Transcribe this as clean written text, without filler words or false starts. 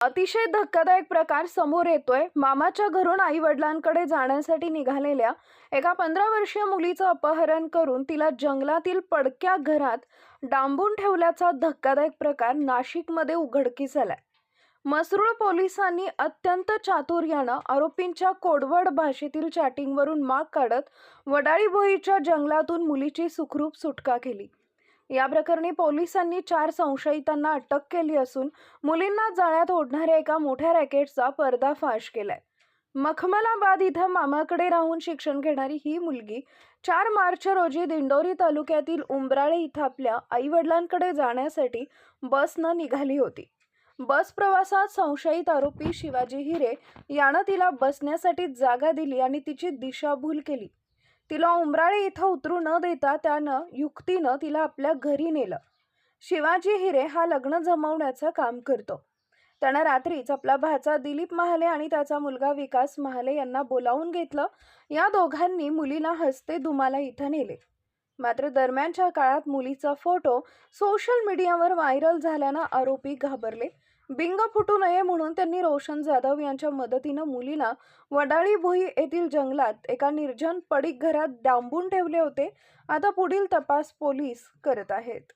अतिशय धक्कादायक प्रकार समोर येतोय। मामाच्या घरून आई वडिलांकडे जाण्यासाठी निघालेल्या एका 15 वर्षीय मुलीचं अपहरण करून तिला जंगलातील पडक्या घरात डांबून ठेवल्याचा धक्कादायक प्रकार नाशिकमध्ये उघडकीस आलाय। मसरूळ पोलिसांनी अत्यंत चातुर्यानं आरोपींच्या कोडवड भाषेतील चॅटिंगवरून माग काढत वडाळी भोईच्या जंगलातून मुलीची सुखरूप सुटका केली। या प्रकरणी पोलिसांनी 4 संशयितांना अटक केली असून मुलींना जाळ्यात ओढणाऱ्या एका मोठ्या रॅकेटचा पर्दाफाश केलाय। मखमलाबाद इथं मामाकडे राहून शिक्षण घेणारी ही मुलगी 4 मार्च रोजी दिंडोरी तालुक्यातील उंबराळे इथं आपल्या आई-वडिलांकडे जाण्यासाठी बसनं निघाली होती। बस प्रवासात संशयित आरोपी शिवाजी हिरे यानं तिला बसण्यासाठी जागा दिली आणि तिची दिशाभूल केली। तिला उंबराळे इथं उतरू न देता त्यानं युक्तीनं तिला आपल्या घरी नेलं। शिवाजी हिरे हा लग्न जमवण्याचं काम करतो। त्यानं रात्रीच आपला भाचा दिलीप महाले आणि त्याचा मुलगा विकास महाले यांना बोलावून घेतलं। या दोघांनी मुलीला हस्ते दुमाला इथं नेले। मात्र दरम्यानच्या काळात मुलीचा फोटो सोशल मीडियावर व्हायरल झाल्यानं आरोपी घाबरले। बिंग फुटू नये म्हणून त्यांनी रोशन जाधव यांच्या मदतीनं मुलीला वडाळी भोई येथील जंगलात एका निर्जन पडीक घरात डांबून ठेवले होते। आता पुढील तपास पोलीस करत आहेत।